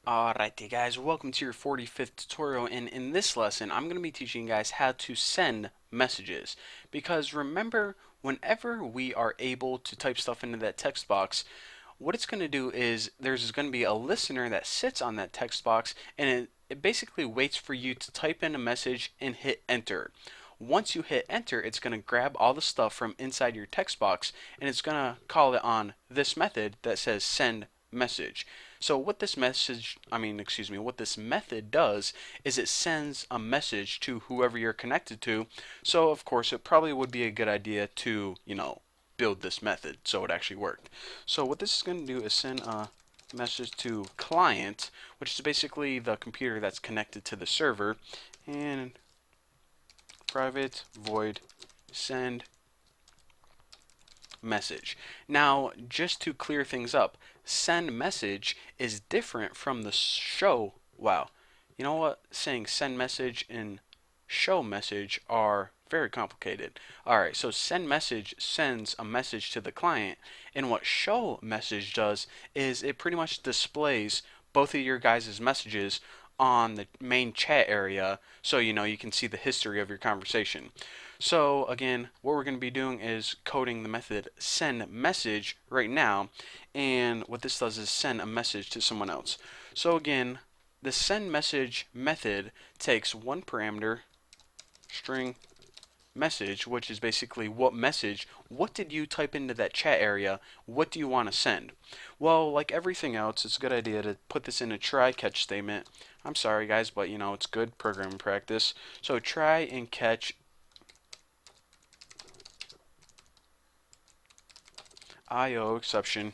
Alrighty guys, welcome to your 45th tutorial, and in this lesson I'm going to be teaching you guys how to send messages. Because remember, whenever we are able to type stuff into that text box, what it's going to do is there's going to be a listener that sits on that text box, and it basically waits for you to type in a message and hit enter. Once you hit enter, it's going to grab all the stuff from inside your text box, and it's going to call it on this method that says send message. So what this what this method does is it sends a message to whoever you're connected to. So of course it probably would be a good idea to, build this method so it actually worked. So what this is going to do is send a message to client, which is basically the computer that's connected to the server, and private void send message. Now, just to clear things up, send message is different from the show. Wow. You know what? Saying send message and show message are very complicated. Alright, so send message sends a message to the client, and what show message does is it pretty much displays both of your guys' messages on the main chat area so you can see the history of your conversation. So again, what we're going to be doing is coding the method send message right now, and what this does is send a message to someone else. So again, the send message method takes one parameter, string message, which is basically what did you type into that chat area, what do you want to send. Well, like everything else, it's a good idea to put this in a try catch statement. I'm sorry guys, but it's good programming practice. So try and catch IO exception.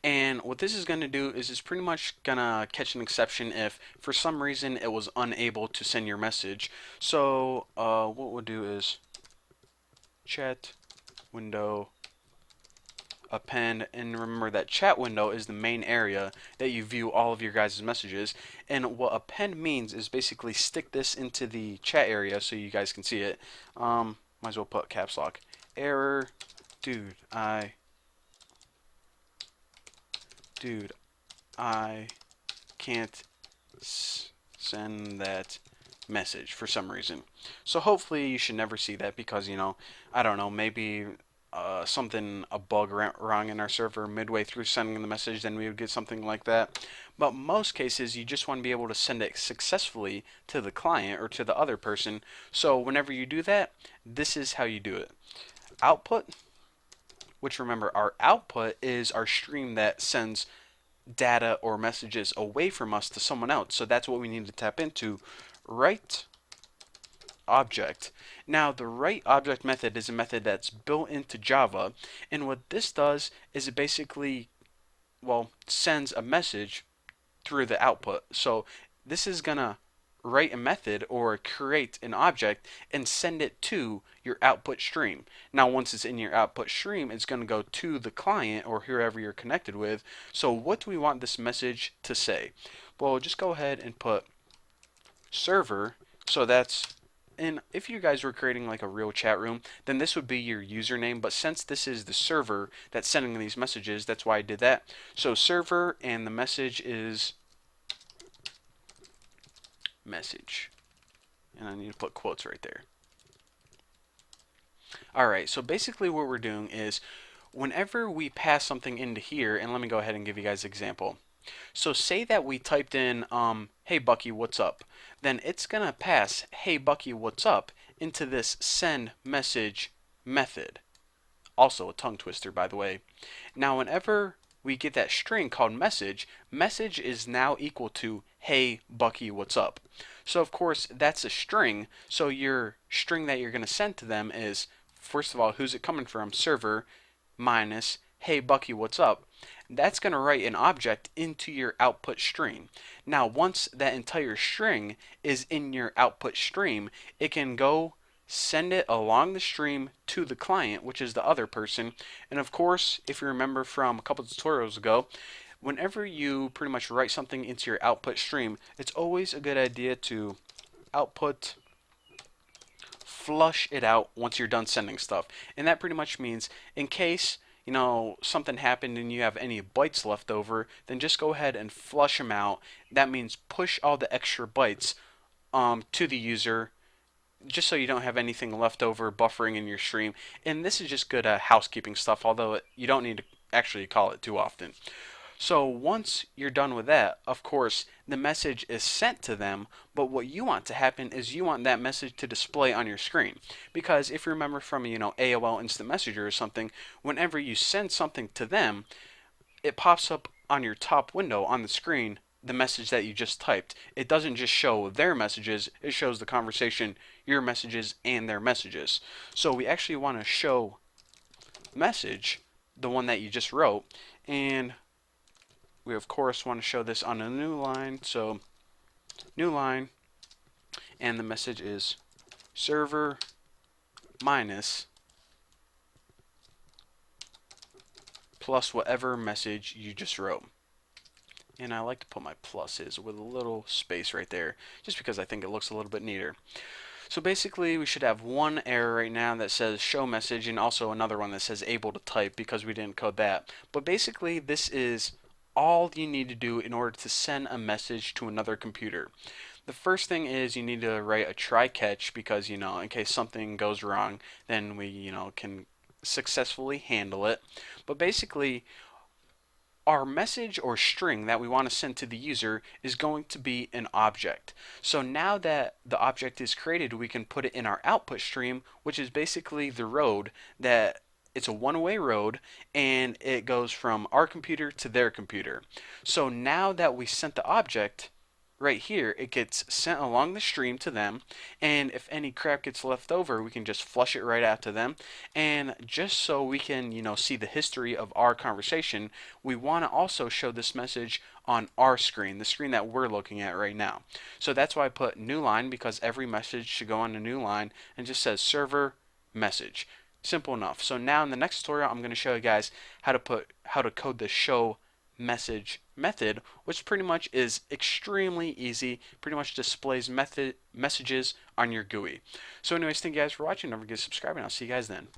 And what this is going to do is it's pretty much going to catch an exception if for some reason it was unable to send your message. So what we'll do is chat window append, and remember that chat window is the main area that you view all of your guys' messages, and what append means is basically stick this into the chat area so you guys can see it. Might as well put caps lock. Error, dude, I can't send that message for some reason. So hopefully you should never see that because, I don't know, maybe a bug wrong in our server midway through sending the message, then we would get something like that. But most cases, you just want to be able to send it successfully to the client or to the other person. So whenever you do that, this is how you do it. Output, which remember, our output is our stream that sends data or messages away from us to someone else. So that's what we need to tap into. Write object. Now the write object method is a method that's built into Java, and what this does is it basically, sends a message through the output. So this is gonna write a method or create an object and send it to your output stream. Now once it's in your output stream, it's going to go to the client or whoever you're connected with. So what do we want this message to say? Well, just go ahead and put server. So that's, and if you guys were creating like a real chat room, then this would be your username, but since this is the server that's sending these messages, that's why I did that. So server, and the message is message, and I need to put quotes right there. Alright, so basically what we're doing is whenever we pass something into here, and let me go ahead and give you guys an example. So say that we typed in, hey Bucky, what's up? Then it's going to pass, hey Bucky, what's up, into this send message method. Also a tongue twister, by the way. Now whenever we get that string called message, message is now equal to hey Bucky, what's up? So of course that's a string, so your string that you're going to send to them is, first of all, who's it coming from? Server minus hey Bucky, what's up? That's going to write an object into your output stream. Now once that entire string is in your output stream, it can go send it along the stream to the client, which is the other person. And of course, if you remember from a couple tutorials ago, whenever you pretty much write something into your output stream, it's always a good idea to output flush it out once you're done sending stuff. And that pretty much means in case something happened and you have any bytes left over, then just go ahead and flush them out. That means push all the extra bytes to the user, just so you don't have anything left over buffering in your stream. And this is just good housekeeping stuff, although you don't need to actually call it too often. So once you're done with that, of course, the message is sent to them, but what you want to happen is you want that message to display on your screen. Because if you remember from, AOL Instant Messenger or something, whenever you send something to them, it pops up on your top window on the screen the message that you just typed. It doesn't just show their messages, it shows the conversation, your messages, and their messages. So we actually want to show message, the one that you just wrote, and we of course want to show this on a new line. So new line, and the message is server minus plus whatever message you just wrote. And I like to put my pluses with a little space right there, just because I think it looks a little bit neater. So basically we should have one error right now that says show message, and also another one that says able to type because we didn't code that. But basically this is all you need to do in order to send a message to another computer. The first thing is you need to write a try catch, because in case something goes wrong, then we can successfully handle it. But basically our message or string that we want to send to the user is going to be an object. So now that the object is created, we can put it in our output stream, which is basically the road that it's a one-way road, and it goes from our computer to their computer. So now that we sent the object, right here, it gets sent along the stream to them, and if any crap gets left over, we can just flush it right out to them. And just so we can see the history of our conversation, we want to also show this message on our screen, the screen that we're looking at right now. So that's why I put new line, because every message should go on a new line, and just says server message. Simple enough. So now in the next tutorial, I'm going to show you guys how to code the show message method, which pretty much is extremely easy. Pretty much displays messages on your GUI. So anyways, thank you guys for watching. Don't forget to subscribe, and I'll see you guys then.